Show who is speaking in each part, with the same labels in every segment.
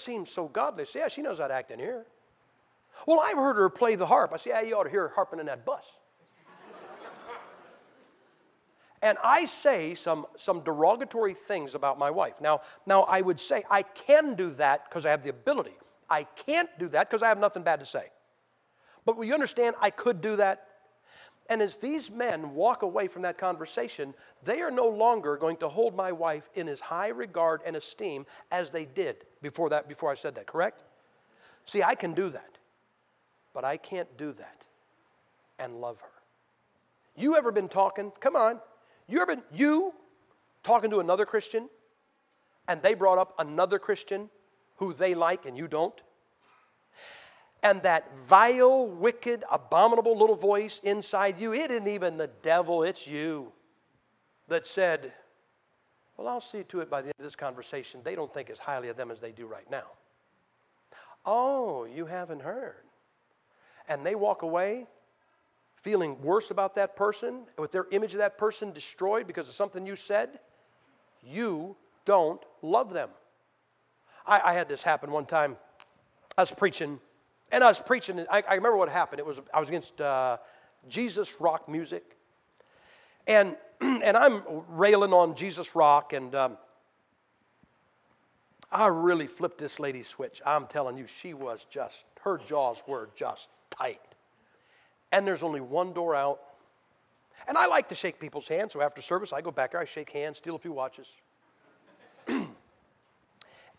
Speaker 1: seems so godly. I say, yeah, she knows how to act in here. Well, I've heard her play the harp. I say, yeah, you ought to hear her harping in that bus. And I say some derogatory things about my wife. Now I would say I can do that because I have the ability. I can't do that because I have nothing bad to say. But will you understand, I could do that? And as these men walk away from that conversation, they are no longer going to hold my wife in as high regard and esteem as they did before I said that, correct? See, I can do that, but I can't do that and love her. You ever been talking, come on, you talking to another Christian and they brought up another Christian who they like and you don't? And that vile, wicked, abominable little voice inside you, it isn't even the devil, it's you, that said, well, I'll see to it by the end of this conversation, they don't think as highly of them as they do right now. Oh, you haven't heard. And they walk away feeling worse about that person, with their image of that person destroyed because of something you said. You don't love them. I had this happen one time. I was preaching, and I remember what happened. I was against Jesus rock music. And I'm railing on Jesus rock, and I really flipped this lady's switch. I'm telling you, her jaws were just tight. And there's only one door out. And I like to shake people's hands, so after service, I go back there, I shake hands, steal a few watches.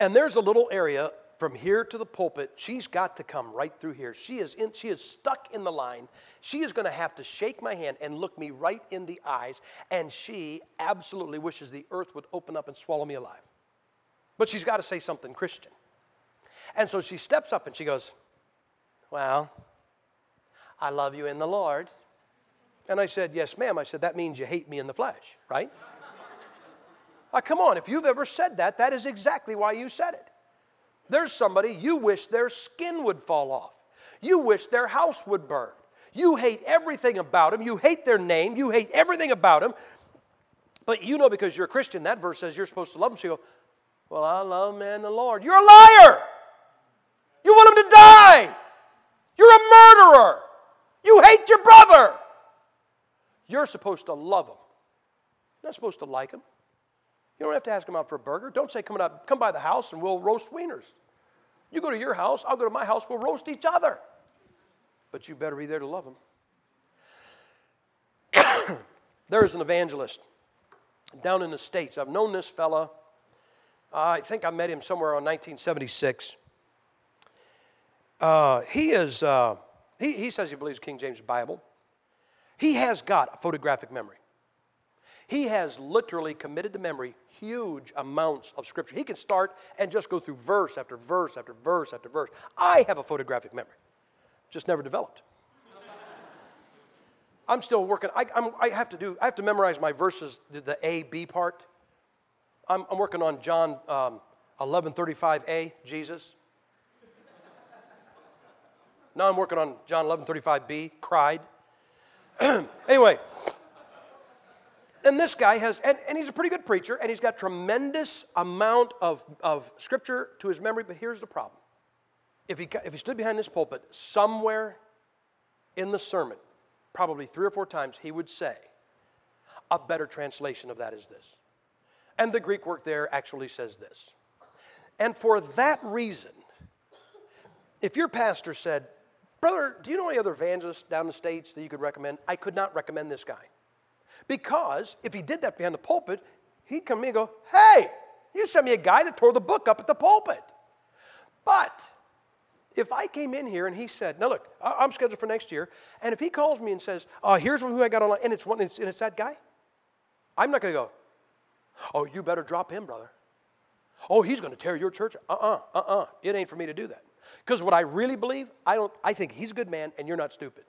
Speaker 1: And there's a little area from here to the pulpit. She's got to come right through here. She is stuck in the line. She is going to have to shake my hand and look me right in the eyes, and she absolutely wishes the earth would open up and swallow me alive. But she's got to say something Christian. And so she steps up and she goes, well, I love you in the Lord. And I said, yes, ma'am. I said, that means you hate me in the flesh, right? Come on, if you've ever said that, that is exactly why you said it. There's somebody, you wish their skin would fall off. You wish their house would burn. You hate everything about them. You hate their name. You hate everything about them. But you know, because you're a Christian, that verse says you're supposed to love them. So you go, well, I love man in the Lord. You're a liar. You want him to die. You're a murderer. You hate your brother. You're supposed to love him. You're not supposed to like him. You don't have to ask him out for a burger. Don't say, come by the house and we'll roast wieners. You go to your house, I'll go to my house, we'll roast each other. But you better be there to love him. There's an evangelist down in the States. I've known this fella. I think I met him somewhere around 1976. He says he believes King James Bible. He has got a photographic memory. He has literally committed to memory huge amounts of Scripture. He can start and just go through verse after verse after verse after verse. I have a photographic memory. Just never developed. I'm still working. I have to memorize my verses, the A, B part. I'm working on John 11:35a, Jesus. Now I'm working on John 11:35b, cried. Anyway. And this guy has, and he's a pretty good preacher, and he's got tremendous amount of Scripture to his memory, but here's the problem. If he stood behind this pulpit, somewhere in the sermon, probably 3 or 4 times, he would say, a better translation of that is this. And the Greek word there actually says this. And for that reason, if your pastor said, brother, do you know any other evangelists down in the States that you could recommend? I could not recommend this guy. Because if he did that behind the pulpit, he'd come to me and go, hey, you sent me a guy that tore the book up at the pulpit. But if I came in here and he said, now look, I'm scheduled for next year, and if he calls me and says, here's who I got online, and it's that guy, I'm not going to go, oh, you better drop him, brother. Oh, he's going to tear your church. It ain't for me to do that. Because what I really believe, I think he's a good man and you're not stupid.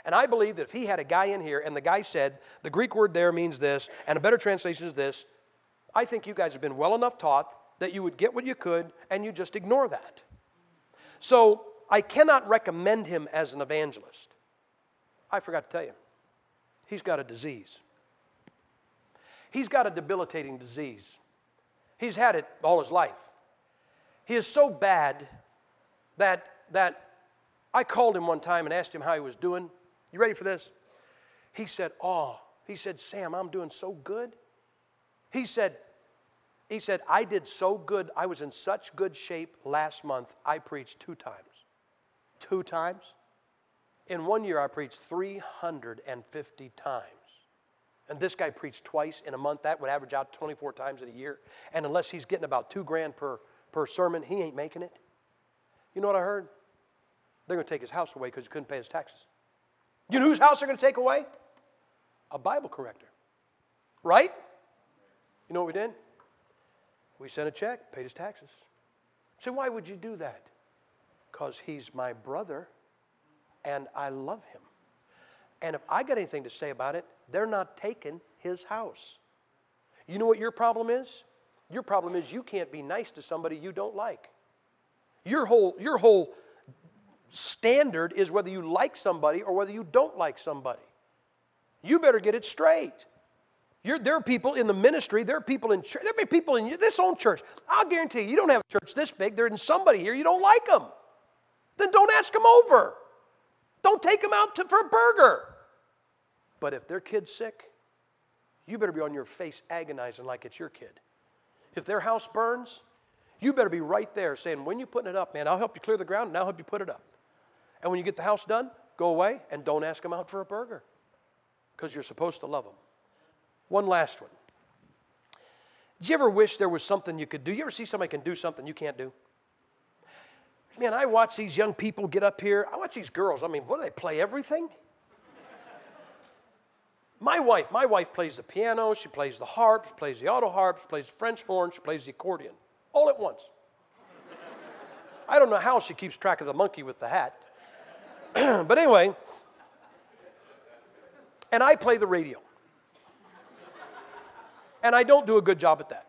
Speaker 1: And I believe that if he had a guy in here and the guy said, the Greek word there means this, and a better translation is this, I think you guys have been well enough taught that you would get what you could and you just ignore that. So I cannot recommend him as an evangelist. I forgot to tell you, he's got a disease. He's got a debilitating disease. He's had it all his life. He is so bad that I called him one time and asked him how he was doing. You ready for this? He said, Sam, I'm doing so good. He said, I did so good. I was in such good shape last month. I preached 2 times. 2 times? In 1 year, I preached 350 times. And this guy preached twice in a month. That would average out 24 times in a year. And unless he's getting about $2,000 per sermon, he ain't making it. You know what I heard? They're going to take his house away because he couldn't pay his taxes. You know whose house they're going to take away? A Bible corrector. Right? You know what we did? We sent a check, paid his taxes. So why would you do that? Because he's my brother and I love him. And if I got anything to say about it, they're not taking his house. You know what your problem is? Your problem is you can't be nice to somebody you don't like. Your whole standard is whether you like somebody or whether you don't like somebody. You better get it straight. There are people in the ministry, there are people in church, there are people in this own church. I'll guarantee you don't have a church this big. There's somebody here, you don't like them. Then don't ask them over. Don't take them out for a burger. But if their kid's sick, you better be on your face agonizing like it's your kid. If their house burns, you better be right there saying, when you're putting it up, man, I'll help you clear the ground and I'll help you put it up. And when you get the house done, go away and don't ask them out for a burger because you're supposed to love them. One last one. Did you ever wish there was something you could do? You ever see somebody can do something you can't do? Man, I watch these young people get up here. I watch these girls. I mean, what do they play, everything? My wife plays the piano, she plays the harp, she plays the auto harp, she plays the French horn, she plays the accordion, all at once. I don't know how she keeps track of the monkey with the hat. But anyway, and I play the radio. And I don't do a good job at that.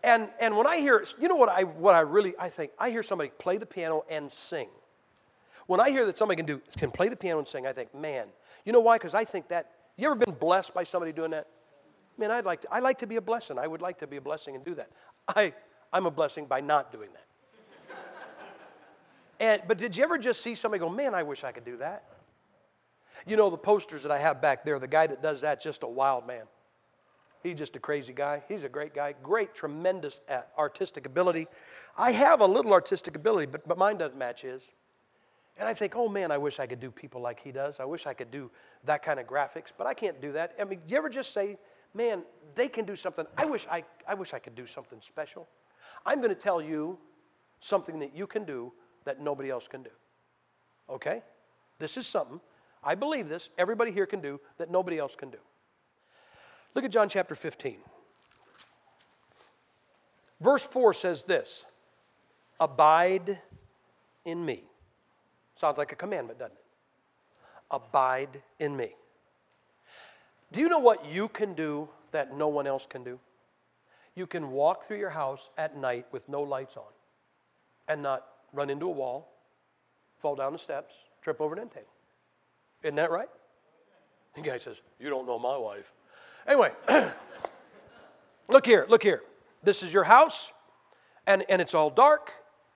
Speaker 1: And when I hear, you know what I think? I hear somebody play the piano and sing. When I hear that somebody can play the piano and sing, I think, man, you know why? Because I think that, you ever been blessed by somebody doing that? Man, I like to be a blessing. I would like to be a blessing and do that. I'm a blessing by not doing that. But did you ever just see somebody go, man, I wish I could do that? You know, the posters that I have back there, the guy that does that, just a wild man. He's just a crazy guy. He's a great guy. Great, tremendous artistic ability. I have a little artistic ability, but mine doesn't match his. And I think, oh man, I wish I could do people like he does. I wish I could do that kind of graphics, but I can't do that. I mean, do you ever just say, man, they can do something. I wish I could do something special. I'm going to tell you something that you can do that nobody else can do. Okay? This is something, I believe this, everybody here can do that nobody else can do. Look at John chapter 15. Verse 4 says this, abide in me. Sounds like a commandment, doesn't it? Abide in me. Do you know what you can do that no one else can do? You can walk through your house at night with no lights on and not run into a wall, fall down the steps, trip over an end table. Isn't that right? The guy says, you don't know my wife. Anyway, look here. This is your house, and it's all dark,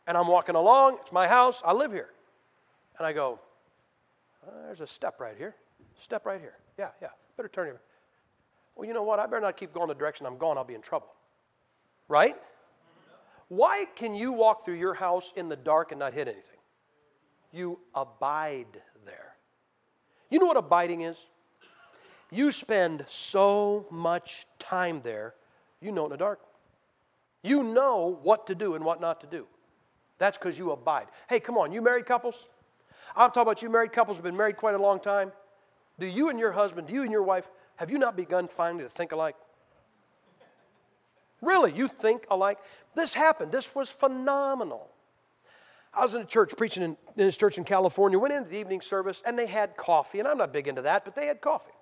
Speaker 1: and I'm walking along. It's my house. I live here. And I go, there's a step right here. Step right here. Yeah. Better turn here. Well, you know what? I better not keep going the direction I'm going. I'll be in trouble. Right? Why can you walk through your house in the dark and not hit anything? You abide there. You know what abiding is? You spend so much time there, you know in the dark. You know what to do and what not to do. That's because you abide. Hey, come on, you married couples? I'm talking about you married couples who have been married quite a long time. Do you and your husband, do you and your wife, have you not begun finally to think alike? Really, you think alike? This happened. This was phenomenal. I was in a church, preaching in this church in California, went into the evening service, and they had coffee. And I'm not big into that, but they had coffee.